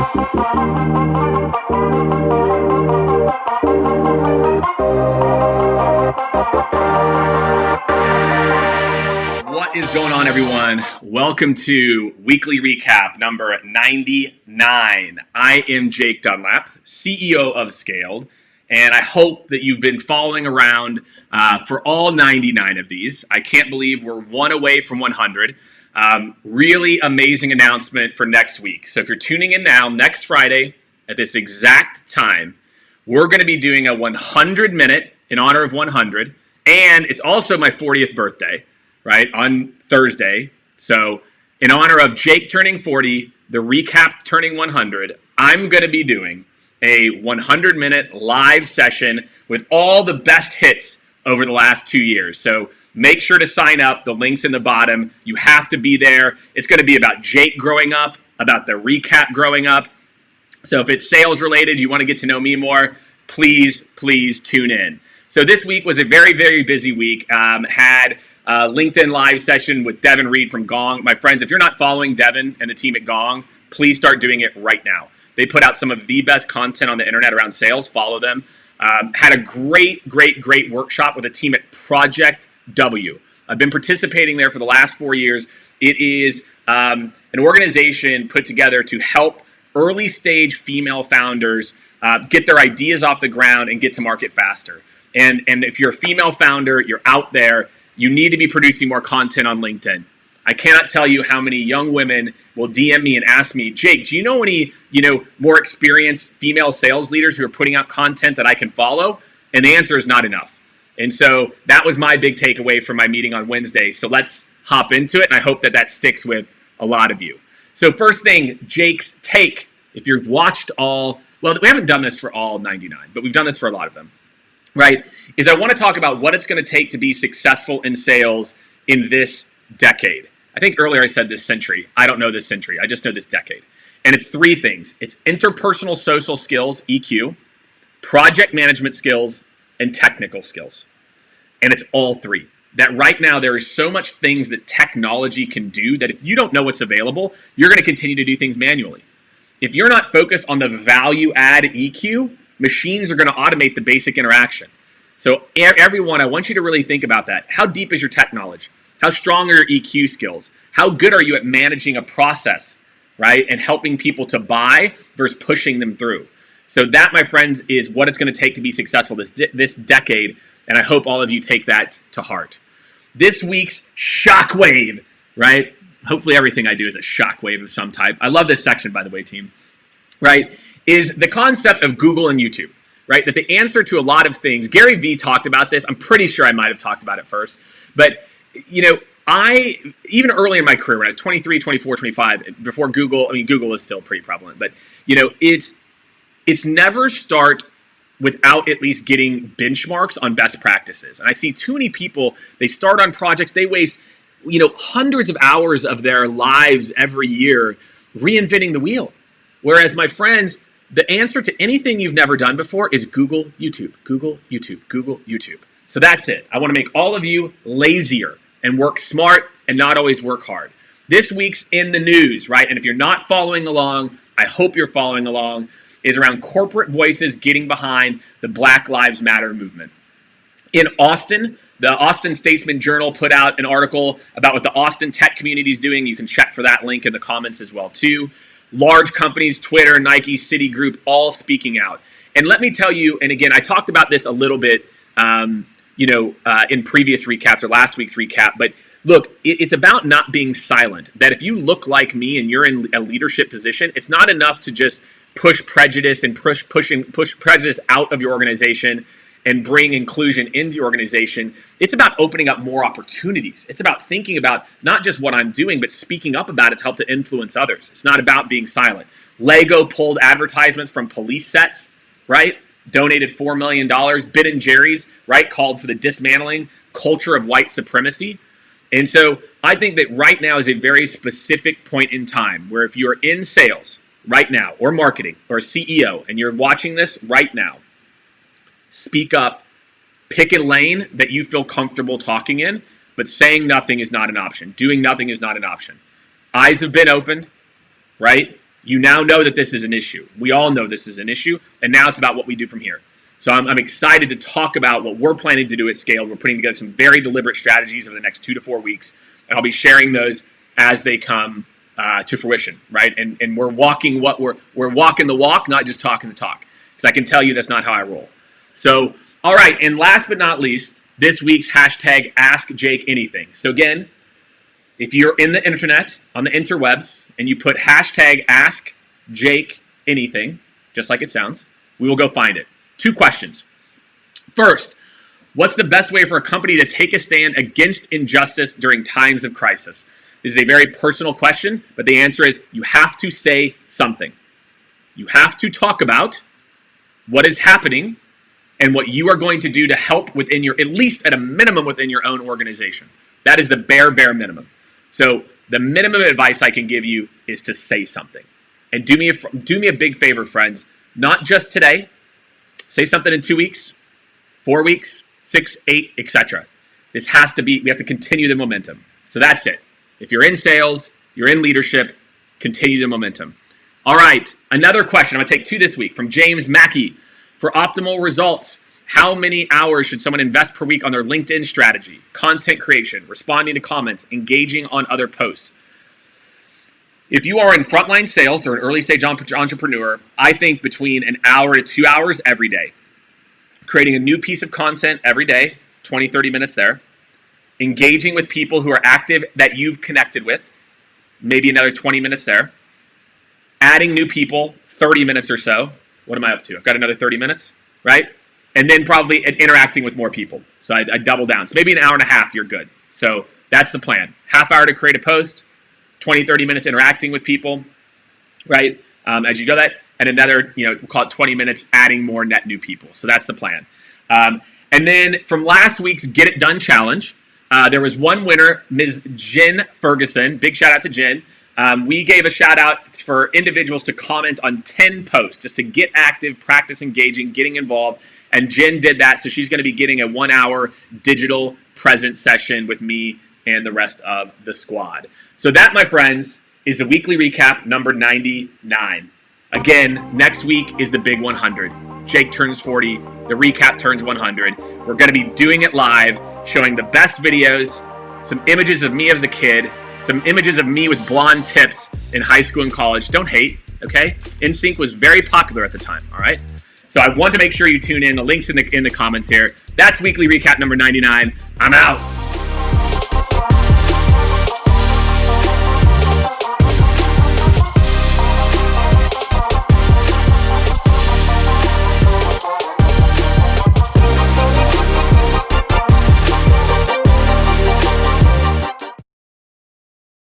What is going on, everyone? Welcome to Weekly Recap number 99. I am Jake Dunlap, CEO of Skaled, and I hope that you've been following around for all 99 of these. I can't believe we're one away from 100. Really amazing announcement for next week. So if you're tuning in now, next Friday at this exact time, we're going to be doing a 100-minute in honor of 100, and it's also my 40th birthday, right, on Thursday. So in honor of Jake turning 40, the recap turning 100, I'm going to be doing a 100-minute live session with all the best hits over the last 2 years. So make sure to sign up. The link's in the bottom. You have to be there. It's going to be about Jake growing up, about the recap growing up. So if it's sales related, you want to get to know me more, please tune in. So this week was a very, very busy week. Had a LinkedIn live session with Devin Reed from Gong. My friends, if you're not following Devin and the team at Gong, please start doing it right now. They put out some of the best content on the internet around sales. Follow them. Had a great workshop with a team at Project W. I've been participating there for the last 4 years. It is an organization put together to help early stage female founders get their ideas off the ground and get to market faster. And if you're a female founder, you're out there, you need to be producing more content on LinkedIn. I cannot tell you how many young women will DM me and ask me, Jake, do you know any, more experienced female sales leaders who are putting out content that I can follow? And the answer is not enough. And so that was my big takeaway from my meeting on Wednesday. So let's hop into it, and I hope that sticks with a lot of you. So first thing, Jake's take. If you've watched all, well, we haven't done this for all 99, but we've done this for a lot of them, right? Is I want to talk about what it's going to take to be successful in sales in this decade. I think earlier I said this century. I don't know this century. I just know this decade. And it's three things. It's interpersonal social skills, EQ, project management skills, and technical skills. And it's all three. That right now there is so much things that technology can do that if you don't know what's available, you're going to continue to do things manually. If you're not focused on the value add EQ, machines are going to automate the basic interaction. So everyone, I want you to really think about that. How deep is your tech knowledge? How strong are your EQ skills? How good are you at managing a process, right? And helping people to buy versus pushing them through. So that, my friends, is what it's going to take to be successful this decade. And I hope all of you take that to heart. This week's shockwave, right? Hopefully everything I do is a shockwave of some type. I love this section, by the way, team, right? Is the concept of Google and YouTube, right? That the answer to a lot of things, Gary Vee talked about this. I'm pretty sure I might have talked about it first. But, even early in my career, when I was 23, 24, 25, before Google, Google is still pretty prevalent, but, it's never start without at least getting benchmarks on best practices. And I see too many people, they start on projects, they waste hundreds of hours of their lives every year reinventing the wheel. Whereas, my friends, the answer to anything you've never done before is Google, YouTube, Google, YouTube, Google, YouTube. So that's it. I want to make all of you lazier and work smart and not always work hard. This week's in the news, right? And if you're not following along, I hope you're following along, is around corporate voices getting behind the Black Lives Matter movement. In Austin, the Austin Statesman Journal put out an article about what the Austin tech community is doing. You can check for that link in the comments as well, too. Large companies, Twitter, Nike, Citigroup, all speaking out. And let me tell you, and again, I talked about this a little bit, in previous recaps or last week's recap, but look, it's about not being silent. That if you look like me and you're in a leadership position, it's not enough to just push prejudice and push prejudice out of your organization and bring inclusion into your organization. It's about opening up more opportunities. It's about thinking about not just what I'm doing, but speaking up about it to help to influence others. It's not about being silent. Lego pulled advertisements from police sets, right? Donated $4 million. Ben & Jerry's, right, called for the dismantling culture of white supremacy. And so I think that right now is a very specific point in time where if you are in sales right now or marketing or CEO and you're watching this right now, speak up, pick a lane that you feel comfortable talking in, but saying nothing is not an option. Doing nothing is not an option. Eyes have been opened, right? You now know that this is an issue. We all know this is an issue, and now it's about what we do from here. So I'm excited to talk about what we're planning to do at Skaled. We're putting together some very deliberate strategies over the next 2 to 4 weeks, and I'll be sharing those as they come to fruition, right? And we're walking we're walking the walk, not just talking the talk, because I can tell you that's not how I roll. So, all right, and last but not least, this week's hashtag Ask Jake Anything. So again, if you're in the internet, on the interwebs, and you put hashtag Ask Jake Anything, just like it sounds, we will go find it. 2 questions. First, what's the best way for a company to take a stand against injustice during times of crisis? This is a very personal question, but the answer is you have to say something. You have to talk about what is happening and what you are going to do to help within your, at least at a minimum within your own organization. That is the bare minimum. So the minimum advice I can give you is to say something. And do me a big favor, friends. Not just today. Say something in 2 weeks, 4 weeks, 6, 8, etc. This has to be, we have to continue the momentum. So that's it. If you're in sales, you're in leadership, continue the momentum. All right, another question. I'm going to take 2 this week from James Mackey. For optimal results, how many hours should someone invest per week on their LinkedIn strategy, content creation, responding to comments, engaging on other posts? If you are in frontline sales or an early stage entrepreneur, I think between an hour to 2 hours every day. Creating a new piece of content every day, 20, 30 minutes there. Engaging with people who are active that you've connected with, maybe another 20 minutes there. Adding new people, 30 minutes or so. What am I up to? I've got another 30 minutes, right? And then probably interacting with more people. So I double down. So maybe an hour and a half, you're good. So that's the plan. Half hour to create a post, 20, 30 minutes interacting with people, right? As you go that, and another, we'll call it 20 minutes adding more net new people. So that's the plan. And then from last week's Get It Done Challenge, there was one winner, Ms. Jen Ferguson. Big shout out to Jen. We gave a shout out for individuals to comment on 10 posts just to get active, practice engaging, getting involved. And Jen did that, so she's going to be getting a 1-hour digital presence session with me and the rest of the squad. So that, my friends, is the weekly recap number 99. Again, next week is the big 100. Jake turns 40. The recap turns 100. We're going to be doing it live, showing the best videos, some images of me as a kid, some images of me with blonde tips in high school and college. Don't hate, okay? NSYNC was very popular at the time, all right? So I want to make sure you tune in. The link's in the comments here. That's weekly recap number 99. I'm out.